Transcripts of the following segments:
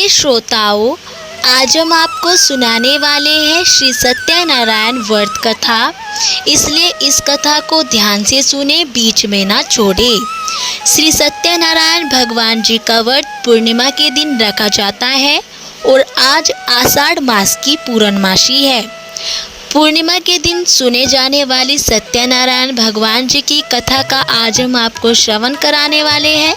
प्रिय श्रोताओं, आज हम आपको सुनाने वाले हैं श्री सत्यनारायण व्रत कथा। इसलिए इस कथा को ध्यान से सुने, बीच में ना छोड़े। श्री सत्यनारायण भगवान जी का व्रत पूर्णिमा के दिन रखा जाता है और आज आषाढ़ मास की पूर्णमासी है। पूर्णिमा के दिन सुने जाने वाली सत्यनारायण भगवान जी की कथा का आज हम आपको श्रवण कराने वाले हैं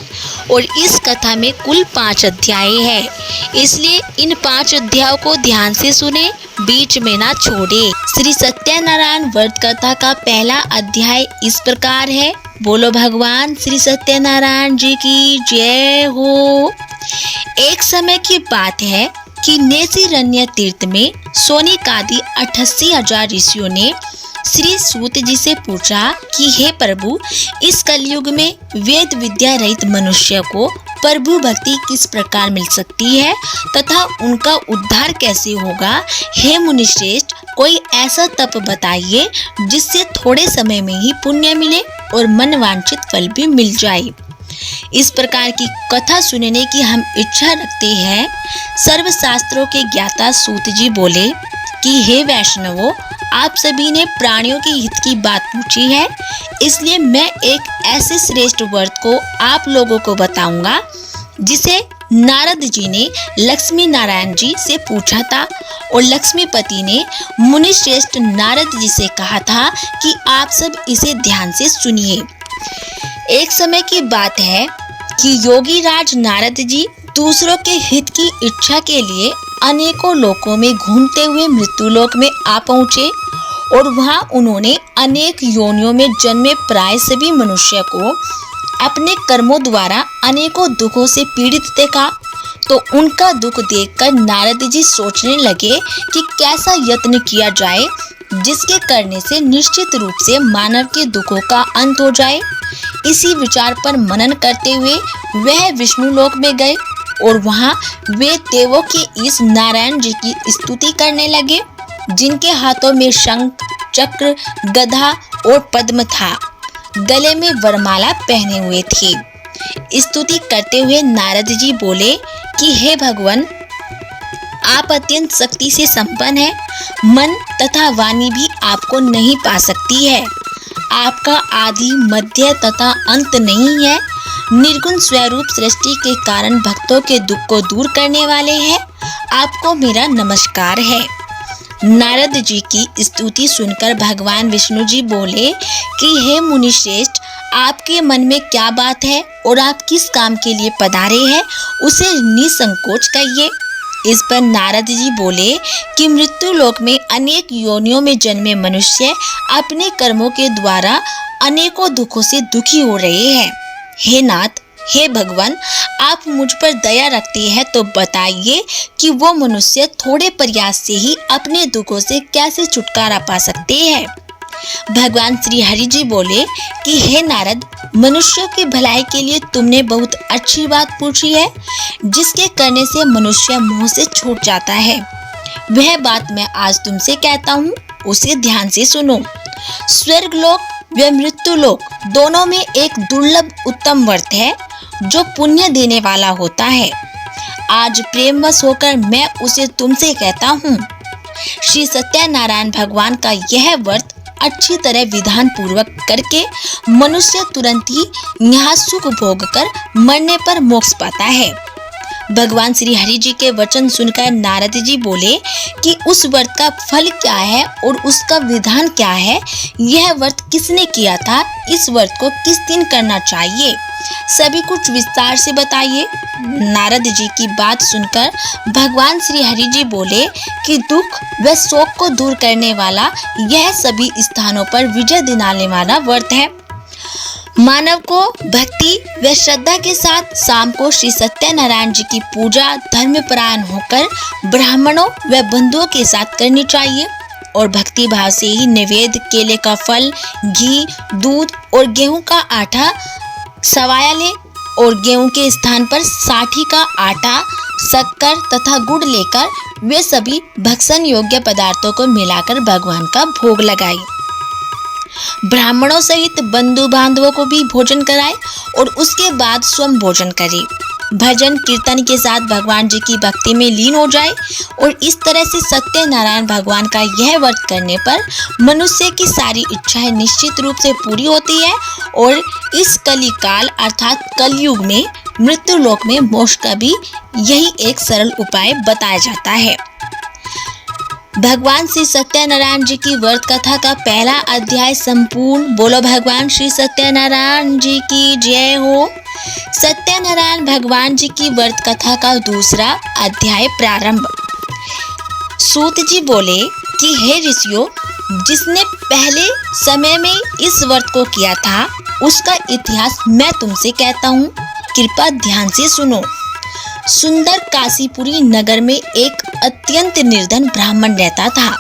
और इस कथा में कुल 5 अध्याय है। इसलिए इन 5 अध्यायों को ध्यान से सुने, बीच में ना छोड़े। श्री सत्यनारायण व्रत कथा का पहला अध्याय इस प्रकार है। बोलो भगवान श्री सत्यनारायण जी की जय हो। एक समय की बात है कि नेसिरण्य तीर्थ में सोनिकादि 88,000 ऋषियों ने श्री सूत जी से पूछा कि हे प्रभु, इस कलयुग में वेद विद्या रहित मनुष्य को प्रभु भक्ति किस प्रकार मिल सकती है तथा उनका उद्धार कैसे होगा। हे मुनिश्रेष्ठ, कोई ऐसा तप बताइए जिससे थोड़े समय में ही पुण्य मिले और मनवांछित फल भी मिल जाए। इस प्रकार की कथा सुनने की हम इच्छा रखते हैं। सर्व शास्त्रों के ज्ञाता सूत जी बोले कि हे वैष्णवों, आप सभी ने प्राणियों के हित की बात पूछी है, इसलिए मैं एक ऐसे श्रेष्ठ व्रत को आप लोगों को बताऊंगा जिसे नारद जी ने लक्ष्मी नारायण जी से पूछा था और लक्ष्मीपति ने मुनि श्रेष्ठ नारद जी से कहा था कि आप सब इसे ध्यान से सुनिए। एक समय की बात है कि योगी राज नारद जी दूसरों के हित की इच्छा के लिए अनेकों लोकों में घूमते हुए मृत्युलोक में आ पहुँचे और वहाँ उन्होंने अनेक योनियों में जन्मे प्राय सभी मनुष्य को अपने कर्मों द्वारा अनेकों दुखों से पीड़ित देखा। तो उनका दुख देखकर नारद जी सोचने लगे कि कैसा यत्न किया जाए जिसके करने से निश्चित रूप से मानव के दुखों का अंत हो जाए। इसी विचार पर मनन करते हुए वह विष्णु लोक में गए और वहाँ वे देवों के इस नारायण जी की स्तुति करने लगे, जिनके हाथों में शंख, चक्र, गदा और पद्म था, गले में वरमाला पहने हुए थे। स्तुति करते हुए नारद जी बोले कि हे भगवान, आप अत्यंत शक्ति से संपन्न हैं, मन तथा वाणी भी आपको नहीं पा सकती है। आपका आदि मध्य तथा अंत नहीं है। निर्गुण स्वरूप सृष्टि के कारण भक्तों के दुख को दूर करने वाले हैं। आपको मेरा नमस्कार है। नारद जी की स्तुति सुनकर भगवान विष्णु जी बोले कि हे मुनिश्रेष्ठ, आपके मन में क्या बात है और आप किस काम के लिए पधारे हैं, उसे निसंकोच कहिए। इस पर नारद जी बोले कि मृत्यु लोक में अनेक योनियों में जन्मे मनुष्य अपने कर्मों के द्वारा अनेकों दुखों से दुखी हो रहे हैं। हे नाथ, हे भगवान, आप मुझ पर दया रखते हैं तो बताइए कि वो मनुष्य थोड़े प्रयास से ही अपने दुखों से कैसे छुटकारा पा सकते हैं। भगवान श्री हरि जी बोले कि हे नारद, मनुष्यों की भलाई के लिए तुमने बहुत अच्छी बात पूछी है, जिसके करने से मनुष्य मोह से छूट जाता है। वह बात मैं आज तुमसे कहता हूँ, उसे ध्यान से सुनो। स्वर्ग लोक व मृत्यु लोक दोनों में एक दुर्लभ उत्तम व्रत है जो पुण्य देने वाला होता है। आज प्रेमवश होकर मैं उसे तुमसे कहता हूँ। श्री सत्यनारायण भगवान का यह व्रत अच्छी तरह विधान पूर्वक करके मनुष्य तुरंत ही यहाँ सुख भोग कर मरने पर मोक्ष पाता है। भगवान श्री हरि जी के वचन सुनकर नारद जी बोले कि उस व्रत का फल क्या है और उसका विधान क्या है, यह व्रत किसने किया था, इस व्रत को किस दिन करना चाहिए, सभी कुछ विस्तार से बताइए। नारद जी की बात सुनकर भगवान श्री हरि जी बोले कि दुख व शोक को दूर करने वाला यह सभी स्थानों पर विजय दिलाने वाला व्रत है। मानव को भक्ति व श्रद्धा के साथ शाम को श्री सत्यनारायण जी की पूजा धर्मपरायण होकर ब्राह्मणों व बंधुओं के साथ करनी चाहिए और भक्ति भाव से ही नैवेद्य, केले का फल, घी, दूध और गेहूं का आटा सवाया ले और गेहूं के स्थान पर साठी का आटा, शक्कर तथा गुड़ लेकर वे सभी भक्षण योग्य पदार्थों को मिलाकर भगवान का भोग लगाए। ब्राह्मणों सहित बंधु बांधवों को भी भोजन कराए और उसके बाद स्वयं भोजन करे। भजन कीर्तन के साथ भगवान जी की भक्ति में लीन हो जाए। और इस तरह से सत्यनारायण भगवान का यह व्रत करने पर मनुष्य की सारी इच्छाएं निश्चित रूप से पूरी होती है और इस कली काल अर्थात कलयुग में मृत्यु लोक में मोक्ष का भी यही एक सरल उपाय बताया जाता है। भगवान श्री सत्यनारायण जी की व्रत कथा का पहला अध्याय संपूर्ण। बोलो भगवान श्री सत्यनारायण जी की जय हो। सत्यनारायण भगवान जी की व्रत कथा का दूसरा अध्याय प्रारंभ। सूत जी बोले कि हे ऋषियों, जिसने पहले समय में इस व्रत को किया था उसका इतिहास मैं तुमसे कहता हूँ, कृपया ध्यान से सुनो। सुंदर काशीपुरी नगर में एक अत्यंत निर्धन ब्राह्मण रहता था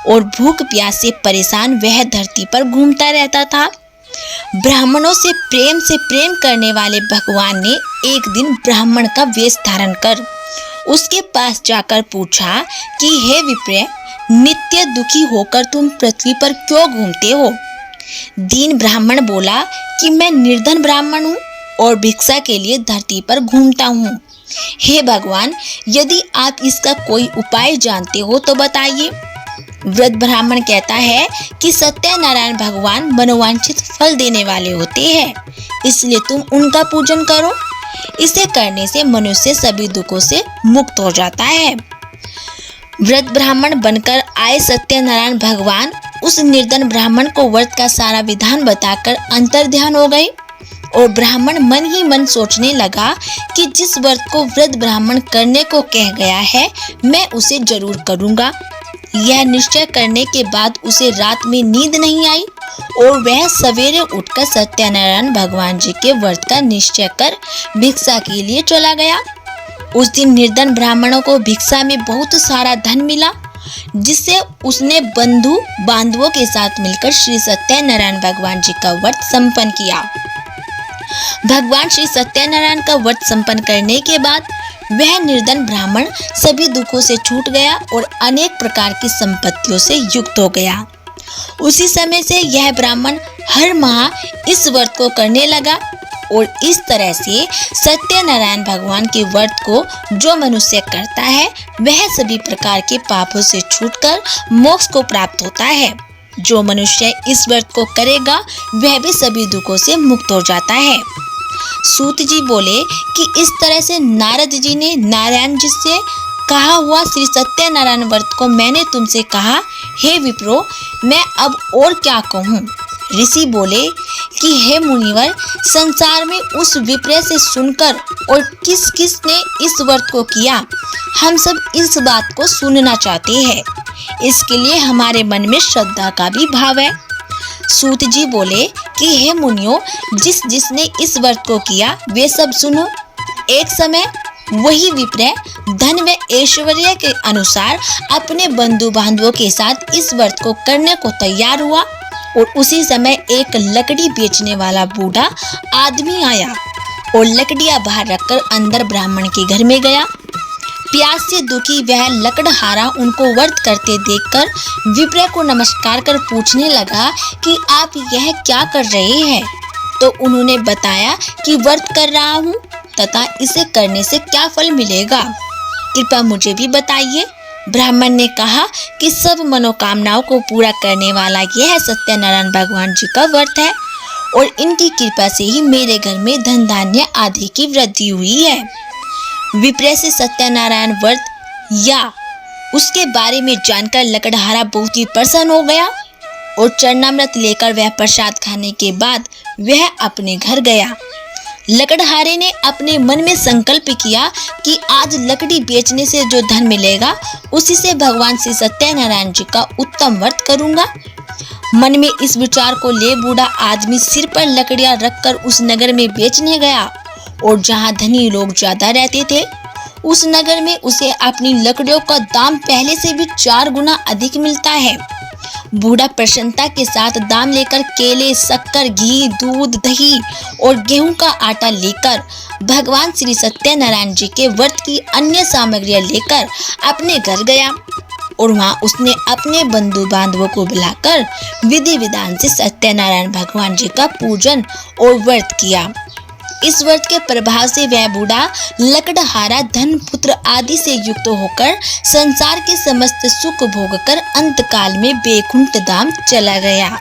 और भूख प्यास से परेशान वह धरती पर घूमता रहता था। ब्राह्मणों से प्रेम करने वाले भगवान ने एक दिन ब्राह्मण का वेश धारण कर उसके पास जाकर पूछा कि हे विप्र, नित्य दुखी होकर तुम पृथ्वी पर क्यों घूमते हो? दीन ब्राह्मण बोला कि मैं निर्धन ब्राह्मण हूँ और भिक्षा के लिए धरती पर घूमता हूँ। हे भगवान, यदि आप इसका कोई उपाय जानते हो तो बताइए। वृद्ध ब्राह्मण कहता है कि सत्यनारायण भगवान मनोवांछित फल देने वाले होते हैं, इसलिए तुम उनका पूजन करो। इसे करने से मनुष्य सभी दुखों से मुक्त हो जाता है। वृद्ध ब्राह्मण बनकर आए सत्यनारायण भगवान उस निर्धन ब्राह्मण को व्रत का सारा विधान बताकर अंतर्ध्यान हो गए और ब्राह्मण मन ही मन सोचने लगा कि जिस व्रत को वृद्ध ब्राह्मण करने को कह गया है मैं उसे जरूर करूंगा। यह निश्चय करने के बाद उसे रात में नींद नहीं आई और वह सवेरे उठकर सत्यनारायण भगवान जी के व्रत का निश्चय कर भिक्षा के लिए चला गया। उस दिन निर्धन ब्राह्मणों को भिक्षा में बहुत सारा धन मिला, जिससे उसने बंधु बांधवों के साथ मिलकर श्री सत्यनारायण भगवान जी का व्रत संपन्न किया। भगवान श्री सत्यनारायण का व्रत संपन्न करने के बाद वह निर्धन ब्राह्मण सभी दुखों से छूट गया और अनेक प्रकार की संपत्तियों से युक्त हो गया। उसी समय से यह ब्राह्मण हर माह इस व्रत को करने लगा और इस तरह से सत्यनारायण भगवान के व्रत को जो मनुष्य करता है वह सभी प्रकार के पापों से छूटकर मोक्ष को प्राप्त होता है। जो मनुष्य इस व्रत को करेगा वह भी सभी दुखों से मुक्त हो जाता है। सूत जी बोले कि इस तरह से नारद जी ने नारायण जी से कहा हुआ श्री सत्यनारायण व्रत को मैंने तुमसे कहा, हे विप्रो, मैं अब और क्या कहूँ? ऋषि बोले कि हे मुनिवर, संसार में उस विप्र से सुनकर और किस किस ने इस व्रत को किया, हम सब इस बात को सुनना चाहते हैं। इसके लिए हमारे मन में श्रद्धा का भी भाव है। सूत जी बोले कि हे मुनियों, जिसने इस व्रत को किया वे सब सुनो। एक समय वही विप्र धन व ऐश्वर्य के अनुसार अपने बंधु बांधवों के साथ इस व्रत को करने को तैयार हुआ और उसी समय एक लकड़ी बेचने वाला बूढ़ा आदमी आया और लकड़ियां बाहर रखकर अंदर ब्राह्मण के घर में गया। प्यास से दुखी वह लकड़हारा उनको व्रत करते देखकर विप्र को नमस्कार कर पूछने लगा कि आप यह क्या कर रहे हैं? तो उन्होंने बताया कि व्रत कर रहा हूँ तथा इसे करने से क्या फल मिलेगा, कृपया मुझे भी बताइए। ब्राह्मण ने कहा कि सब मनोकामनाओं को पूरा करने वाला यह सत्यनारायण भगवान जी का व्रत है और इनकी कृपा से ही मेरे घर में धन धान्य आदि की वृद्धि हुई है। विप्र से सत्यनारायण व्रत या उसके बारे में जानकर लकड़हारा बहुत ही प्रसन्न हो गया और चरणामृत लेकर वह प्रसाद खाने के बाद वह अपने घर गया। लकड़हारे ने अपने मन में संकल्प किया कि आज लकड़ी बेचने से जो धन मिलेगा उसी से भगवान श्री सत्यनारायण जी का उत्तम व्रत करूंगा। मन में इस विचार को ले बूढ़ा आदमी सिर पर लकड़ियां रखकर उस नगर में बेचने गया और जहां धनी लोग ज्यादा रहते थे उस नगर में उसे अपनी लकड़ियों का दाम पहले से भी 4 गुना अधिक मिलता है। बूढ़ा प्रसन्नता के साथ दाम लेकर केले, शक्कर, घी, दूध, दही और गेहूं का आटा लेकर भगवान श्री सत्यनारायण जी के व्रत की अन्य सामग्रियां लेकर अपने घर गया और वहां उसने अपने बंधु बांधवों को बुलाकर विधि विधान से सत्यनारायण भगवान जी का पूजन और व्रत किया। इस व्रत के प्रभाव से वह बूढ़ा लकड़हारा धन पुत्र आदि से युक्त होकर संसार के समस्त सुख भोगकर अंतकाल में बैकुंठ धाम चला गया।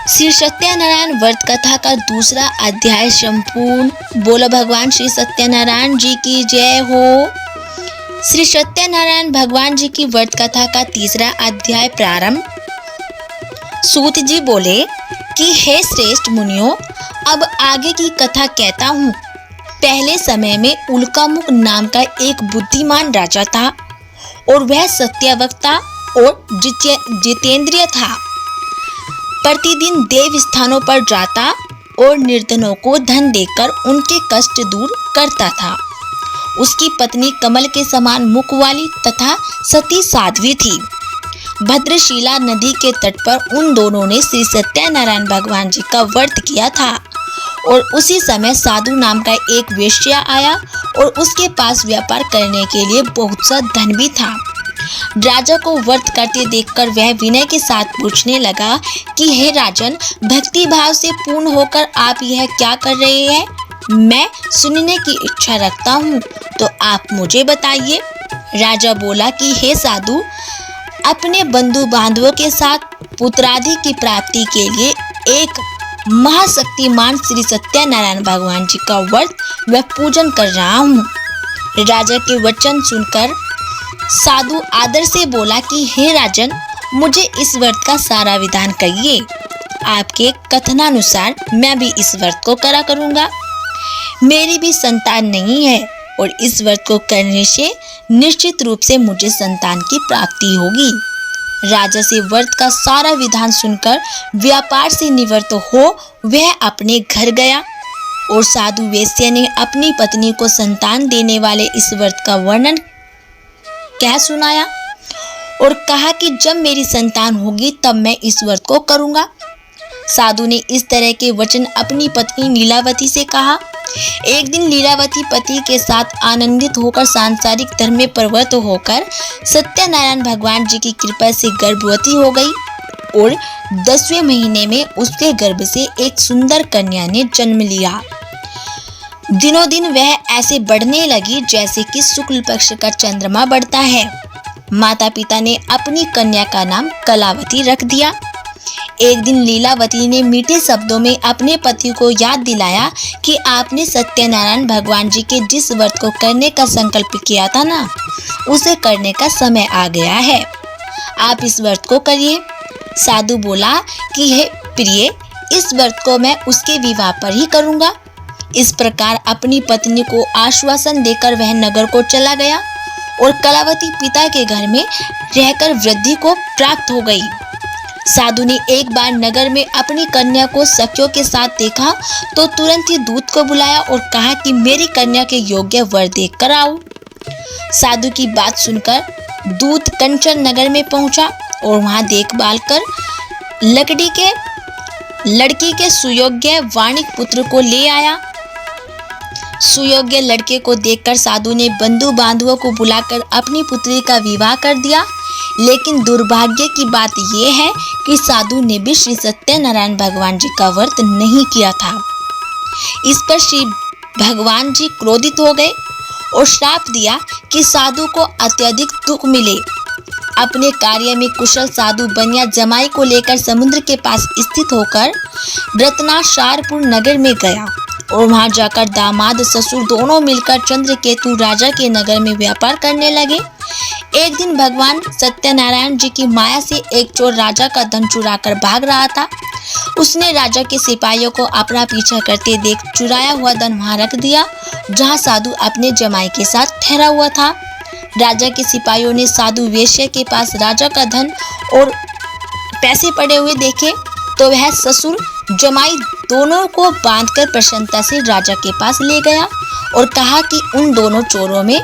श्री सत्यनारायण व्रत कथा का दूसरा अध्याय संपूर्ण। बोलो भगवान श्री सत्यनारायण जी की जय हो। श्री सत्यनारायण भगवान जी की व्रत कथा का तीसरा अध्याय प्रारंभ। सूत जी बोले कि हे श्रेष्ठ मुनियों, अब आगे की कथा कहता हूँ। पहले समय में उल्कामुख नाम का एक बुद्धिमान राजा था और वह सत्यवक्ता और जितेंद्रिय था। प्रतिदिन देव स्थानों पर जाता और निर्धनों को धन देकर उनके कष्ट दूर करता था। उसकी पत्नी कमल के समान मुख वाली तथा सती साध्वी थी। भद्रशिला नदी के तट पर उन दोनों ने श्री सत्यनारायण भगवान जी का व्रत किया था और उसी समय साधु नाम का एक वेश्या आया और उसके पास व्यापार करने के लिए बहुत सा धन भी था। राजा को व्रत करते देखकर वह विनय के साथ पूछने लगा कि हे राजन, भक्ति भाव से पूर्ण होकर आप यह क्या कर रहे हैं? मैं सुनने की इच्छा रखता हूँ, तो आप मुझे बताइए। राजा बोला कि हे साधु, अपने बंधु बांधवों के साथ पुत्रादि की प्राप्ति के लिए एक महाशक्तिमान श्री सत्यनारायण भगवान जी का व्रत व पूजन कर रहा हूँ। राजा के वचन सुनकर साधु आदर से बोला कि हे राजन, मुझे इस व्रत का सारा विधान कहिए। आपके कथनानुसार मैं भी इस व्रत को करा करूँगा। मेरी भी संतान नहीं है और इस व्रत को करने से निश्चित रूप से मुझे संतान की प्राप्ति होगी। राजा से व्रत का सारा विधान सुनकर व्यापार से निवृत्त हो वह अपने घर गया और साधु वैश्य ने अपनी पत्नी को संतान देने वाले इस व्रत का वर्णन कह सुनाया और कहा कि जब मेरी संतान होगी तब मैं इस व्रत को करूंगा। साधु ने इस तरह के वचन अपनी पत्नी लीलावती से कहा। एक दिन लीलावती पति के साथ आनंदित होकर सांसारिक धर्म में प्रवृत्त होकर सत्यनारायण भगवान जी की कृपा से गर्भवती हो गई और 10वें महीने में उसके गर्भ से एक सुंदर कन्या ने जन्म लिया। दिनों दिन वह ऐसे बढ़ने लगी जैसे कि शुक्ल पक्ष का चंद्रमा बढ़ता है। माता पिता ने अपनी कन्या का नाम कलावती रख दिया। एक दिन लीलावती ने मीठे शब्दों में अपने पति को याद दिलाया कि आपने सत्यनारायण भगवान जी के जिस व्रत को करने का संकल्प किया था ना, उसे करने का समय आ गया है। आप इस व्रत को करिए। साधु बोला कि हे प्रिय, इस व्रत को मैं उसके विवाह पर ही करूँगा। इस प्रकार अपनी पत्नी को आश्वासन देकर वह नगर को चला गया और कलावती पिता के घर में रहकर वृद्धि को प्राप्त हो गई। साधु ने एक बार नगर में अपनी कन्या को सखियों के साथ देखा तो तुरंत ही दूत को बुलाया और कहा कि मेरी कन्या के योग्य वर देख कर आओ। साधु की बात सुनकर दूत कंचन नगर में पहुंचा और वहां देखभाल कर लड़की के सुयोग्य वाणिक पुत्र को ले आया। सुयोग्य लड़के को देखकर साधु ने बंधु बांधवों को बुलाकर अपनी पुत्री का विवाह कर दिया। लेकिन दुर्भाग्य की बात यह है कि साधु ने भी श्री सत्यनारायण भगवान जी का व्रत नहीं किया था। इस पर श्री भगवान जी क्रोधित हो गए और श्राप दिया कि साधु को अत्यधिक दुख मिले। अपने कार्य में कुशल साधु बनिया जमाई को लेकर समुद्र के पास स्थित होकर रत्नाशारपुर नगर में गया और वहां जाकर दामाद ससुर दोनों मिलकर चंद्रकेतु राजा के नगर में व्यापार करने लगे। एक दिन भगवान सत्यनारायण जी की माया से एक चोर राजा का धन चुराकर भाग रहा था। उसने राजा के सिपाहियों को अपना पीछा करते देख चुराया हुआ धन वहां रख दिया जहां साधु अपने जमाई के साथ ठहरा हुआ था। राजा के सिपाहियों ने साधु वेश्या के पास राजा का धन और पैसे पड़े हुए देखे तो वह ससुर जमाई दोनों को बांधकर प्रसन्नता से राजा के पास ले गया और कहा कि उन दोनों चोरों में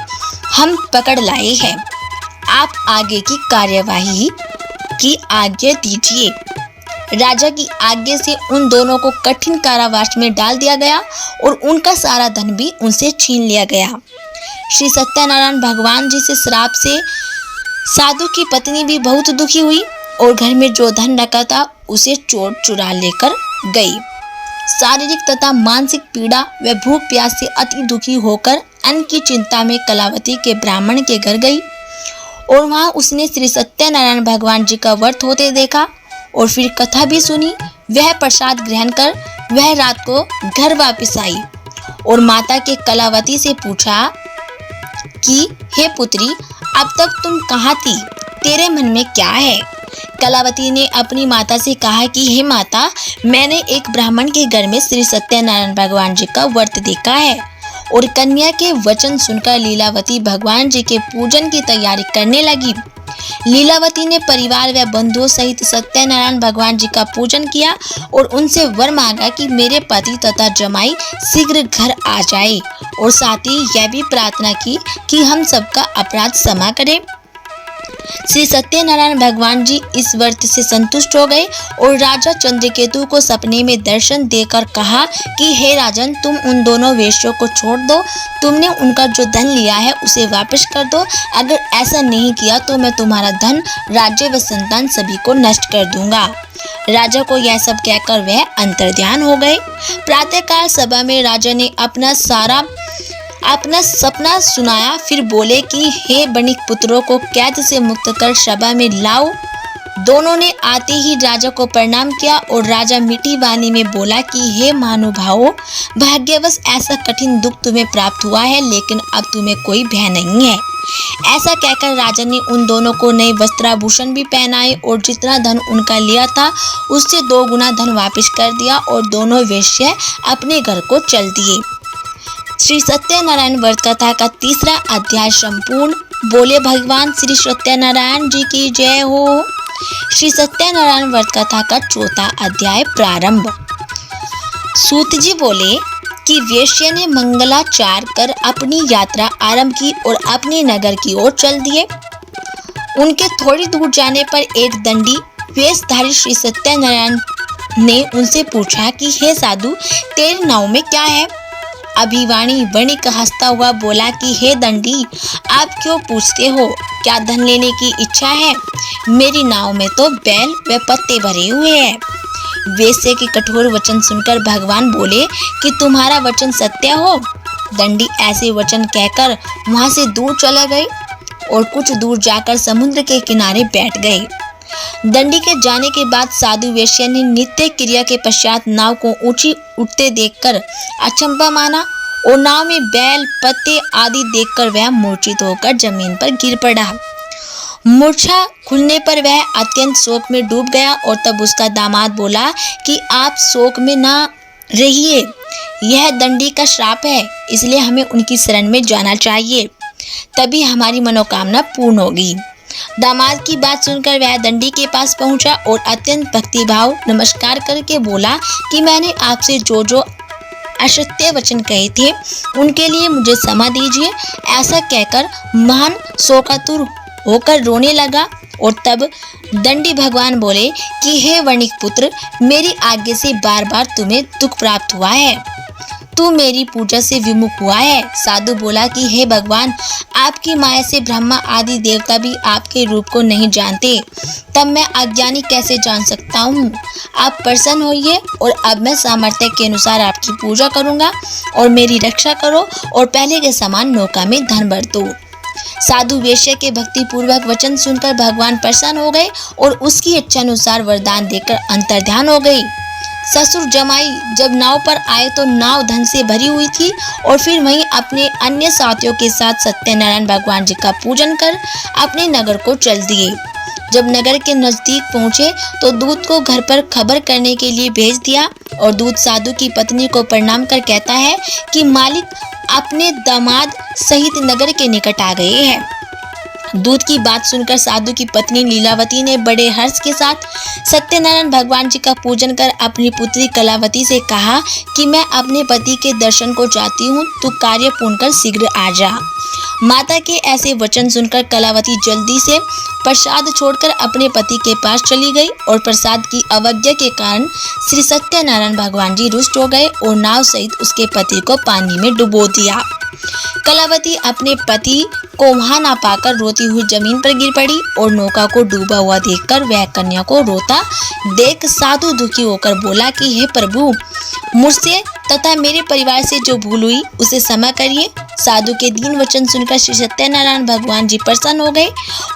हम पकड़ लाए हैं। आप आगे की कार्यवाही की आज्ञा दीजिए। राजा की आज्ञा से उन दोनों को कठिन कारावास में डाल दिया गया और उनका सारा धन भी उनसे छीन लिया गया। श्री सत्यनारायण भगवान जी से श्राप से साधु की पत्नी भी बहुत दुखी हुई और घर में जो धन रखा था उसे चोर चुरा लेकर गई। शारीरिक तथा मानसिक पीड़ा व भूख प्यास से अति दुखी होकर अन्न की चिंता में कलावती के ब्राह्मण के घर गई और वहां उसने श्री सत्यनारायण भगवान जी का व्रत होते देखा और फिर कथा भी सुनी। वह प्रसाद ग्रहण कर वह रात को घर वापस आई और माता के कलावती से पूछा कि हे पुत्री, अब तक तुम कहाँ थी? तेरे मन में क्या है? कलावती ने अपनी माता से कहा कि हे माता, मैंने एक ब्राह्मण के घर में श्री सत्यनारायण भगवान जी का व्रत देखा है। और कन्या के वचन सुनकर लीलावती भगवान जी के पूजन की तैयारी करने लगी। लीलावती ने परिवार व बंधुओं सहित सत्यनारायण भगवान जी का पूजन किया और उनसे वर मांगा कि मेरे पति तथा जमाई शीघ्र घर आ जाए और साथ ही यह भी प्रार्थना की कि हम सबका अपराध क्षमा करें। श्री सत्यनारायण भगवान जी इस व्रत से संतुष्ट हो गए और राजा चंद्रकेतु को सपने में दर्शन देकर कहा कि हे राजन, तुम उन दोनों वेश्यों को छोड़ दो। तुमने उनका जो धन लिया है उसे वापस कर दो। अगर ऐसा नहीं किया तो मैं तुम्हारा धन, राज्य व संतान सभी को नष्ट कर दूंगा। राजा को यह सब कहकर वह अंतर्ध्यान हो गए। प्रातःकाल सभा में राजा ने अपना सपना सुनाया। फिर बोले कि हे बणिक पुत्रों को कैद से मुक्त कर सभा में लाओ। दोनों ने आते ही राजा को प्रणाम किया और राजा मीठी वाणी में बोला कि हे महानुभावों, भाग्यवश ऐसा कठिन दुख तुम्हें प्राप्त हुआ है, लेकिन अब तुम्हें कोई भय नहीं है। ऐसा कहकर राजा ने उन दोनों को नए वस्त्राभूषण भी पहनाए और जितना धन उनका लिया था उससे 2 गुना धन वापस कर दिया और दोनों वेश्या अपने घर को चल दिए। श्री सत्यनारायण व्रत कथा का 3रा अध्याय संपूर्ण। बोले भगवान श्री सत्यनारायण जी की जय हो। श्री सत्यनारायण व्रत कथा का 4था अध्याय प्रारंभ। सूत जी बोले कि वेश्या ने मंगलाचार कर अपनी यात्रा आरंभ की और अपने नगर की ओर चल दिए। उनके थोड़ी दूर जाने पर एक दंडी वेशधारी श्री सत्यनारायण ने उनसे पूछा कि हे साधु, तेरे नाव में क्या है? अभिवाणी वणिक हंसता हुआ बोला कि हे दंडी, आप क्यों पूछते हो? क्या धन लेने की इच्छा है? मेरी नाव में तो बैल व पत्ते भरे हुए हैं। वेश्या के कठोर वचन सुनकर भगवान बोले कि तुम्हारा वचन सत्य हो। दंडी ऐसे वचन कहकर वहां से दूर चले गए और कुछ दूर जाकर समुद्र के किनारे बैठ गए। दंडी के जाने के बाद साधु वेश्या ने नित्य क्रिया के पश्चात नाव को ऊंची उठते देखकर अचंभा माना और नाव में बैल पत्ते आदि देखकर वह मूर्छित होकर जमीन पर गिर पड़ा। मूर्छा खुलने पर वह अत्यंत शोक में डूब गया और तब उसका दामाद बोला कि आप शोक में ना रहिए, यह दंडी का श्राप है, इसलिए हमें उनकी शरण में जाना चाहिए, तभी हमारी मनोकामना पूर्ण होगी। दामाद की बात सुनकर वह दंडी के पास पहुंचा और अत्यंत भक्तिभाव नमस्कार करके बोला कि मैंने आपसे जो जो असत्य वचन कहे थे उनके लिए मुझे क्षमा दीजिए। ऐसा कहकर महान शोकातुर होकर रोने लगा और तब दंडी भगवान बोले कि हे वणिक पुत्र, मेरी आज्ञा से बार बार तुम्हें दुख प्राप्त हुआ है, तू मेरी पूजा से विमुख हुआ है। साधु बोला कि हे भगवान, आपकी माया से ब्रह्मा आदि देवता भी आपके रूप को नहीं जानते, तब मैं अज्ञानी कैसे जान सकता हूँ? आप प्रसन्न होइए और अब मैं सामर्थ्य के अनुसार आपकी पूजा करूँगा और मेरी रक्षा करो और पहले के समान नौका में धन भर दो। साधु वेश्या के भक्ति पूर्वक वचन सुनकर भगवान प्रसन्न हो गए और उसकी इच्छा अनुसार वरदान देकर अंतर्ध्यान हो गई। ससुर जमाई जब नाव पर आए तो नाव धन से भरी हुई थी और फिर वहीं अपने अन्य साथियों के साथ सत्यनारायण भगवान जी का पूजन कर अपने नगर को चल दिए। जब नगर के नजदीक पहुंचे तो दूत को घर पर खबर करने के लिए भेज दिया और दूत साधु की पत्नी को प्रणाम कर कहता है कि मालिक अपने दामाद सहित नगर के निकट आ गए हैं। दूत की बात सुनकर साधु की पत्नी लीलावती ने बड़े हर्ष के साथ सत्यनारायण भगवान जी का पूजन कर अपनी पुत्री कलावती से कहा कि मैं अपने पति के दर्शन को चाहती हूँ, तू कार्य पूर्ण कर शीघ्र आ जा। माता के ऐसे वचन सुनकर कलावती जल्दी से प्रसाद छोड़कर अपने पति के पास चली गई और प्रसाद की अवज्ञा के कारण श्री सत्यनारायण भगवान जी रुष्ट हो गए और नाव सहित उसके पति को पानी में डुबो दिया। कलावती अपने पति को वहां ना पाकर रोती खनकती हुई जमीन पर गिर पड़ी और नौका को डूबा हुआ देखकर वह कन्या को रोता देख साधु दुखी होकर बोला कि हे प्रभु, मुझसे तथा मेरे परिवार से जो भूल हुई उसे क्षमा करिए। साधु के दीन वचन सुनकर श्री सत्यनारायण भगवान जी प्रसन्न हो गए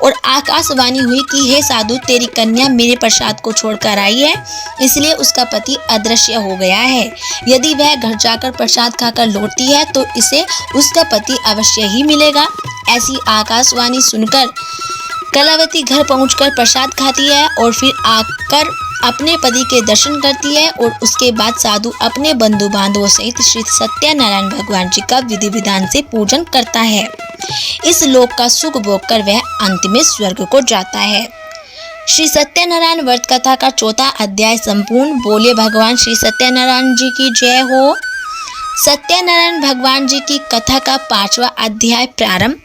और आकाशवाणी हुई कि हे साधु, तेरी कन्या मेरे प्रसाद को छोड़कर आई है, इसलिए उसका पति अदृश्य हो गया है। यदि वह घर जाकर प्रसाद खाकर लौटती है तो इसे उसका पति अवश्य ही मिलेगा। ऐसी आकाशवाणी सुनकर कलावती घर पहुंचकर प्रसाद खाती है और फिर आकर अपने पति के दर्शन करती है और उसके बाद साधु अपने बंधु बांधवों सहित श्री सत्यनारायण भगवान जी का विधि विधान से पूजन करता है। इस लोक का सुख भोग कर वह अंत में स्वर्ग को जाता है। श्री सत्यनारायण व्रत कथा का चौथा अध्याय संपूर्ण। बोले भगवान श्री सत्यनारायण जी की जय हो। सत्यनारायण भगवान जी की कथा का 5वां अध्याय प्रारंभ।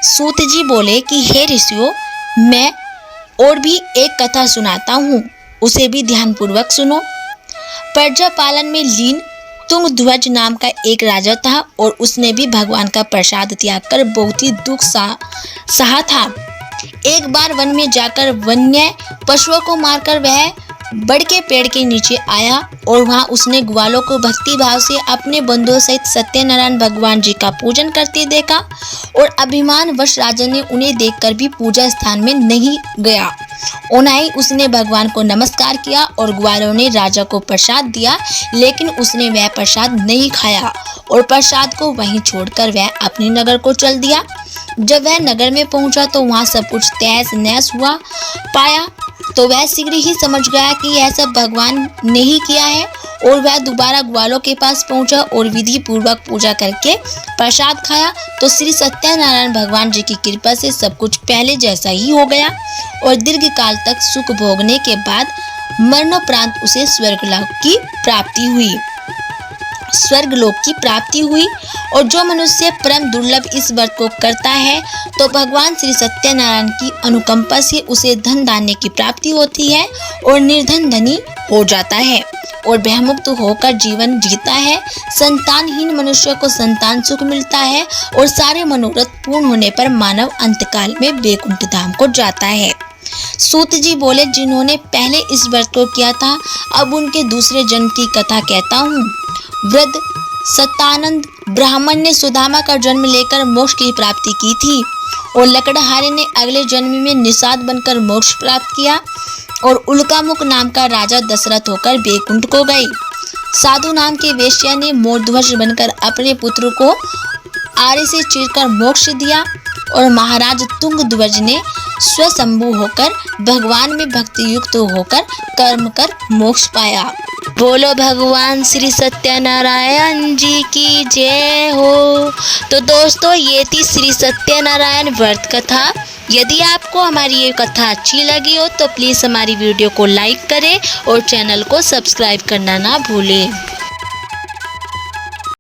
सूत जी बोले कि हे ऋषियों, मैं और भी एक कथा सुनाता हूँ, उसे भी ध्यानपूर्वक सुनो। प्रजा पालन में लीन तुंगध्वज नाम का एक राजा था और उसने भी भगवान का प्रसाद त्याग कर बहुत ही दुख सहा था। एक बार वन में जाकर वन्य पशुओं को मारकर वह बड़ के पेड़ के नीचे आया और वहां उसने ग्वालों को भक्ति भाव से अपने बंधुओं सहित सत्यनारायण भगवान जी का पूजन करते देखा और अभिमान वश राजा ने उन्हें देखकर भी पूजा स्थान में नहीं गया। ओनाई उसने भगवान को नमस्कार किया और ग्वालों ने राजा को प्रसाद दिया, लेकिन उसने वह प्रसाद नहीं खाया और प्रसाद को वहीं छोड़कर वह अपने नगर को चल दिया। जब वह नगर में पहुंचा तो वहां सब कुछ तहस नहस हुआ पाया तो वह शीघ्र ही समझ गया कि यह सब भगवान ने ही किया है और वह दोबारा ग्वालों के पास पहुंचा और विधि पूर्वक पूजा करके प्रसाद खाया तो श्री सत्यनारायण भगवान जी की कृपा से सब कुछ पहले जैसा ही हो गया और दीर्घ काल तक सुख भोगने के बाद मरणोपरांत उसे स्वर्गलोक की प्राप्ति हुई। और जो मनुष्य परम दुर्लभ इस व्रत को करता है तो भगवान श्री सत्यनारायण की अनुकंपा से उसे धन धान्य की प्राप्ति होती है और निर्धन धनी हो जाता है और भयमुक्त होकर जीवन जीता है। संतानहीन मनुष्य को संतान सुख मिलता है और सारे मनोरथ पूर्ण होने पर मानव अंतकाल में वैकुंठ धाम को जाता है। सूत जी बोले, जिन्होंने पहले इस व्रत को किया था अब उनके दूसरे जन्म की कथा कहता हूँ। वृद्ध सतानंद ब्राह्मण ने सुदामा का जन्म लेकर मोक्ष की प्राप्ति की थी और लकड़हारे ने अगले जन्म में निषाद बनकर मोक्ष प्राप्त किया और उल्कामुख नाम का राजा दशरथ होकर वैकुंठ को गए। साधु नाम के वेश्या ने मोरध्वज बनकर अपने पुत्र को आरे से चीरकर मोक्ष दिया और महाराज तुंगध्वज ने स्वशंभु होकर भगवान में भक्ति युक्त होकर कर्म कर मोक्ष पाया। बोलो भगवान श्री सत्यनारायण जी की जय हो। तो दोस्तों, ये थी श्री सत्यनारायण व्रत कथा। यदि आपको हमारी ये कथा अच्छी लगी हो तो प्लीज़ हमारी वीडियो को लाइक करें और चैनल को सब्सक्राइब करना ना भूलें।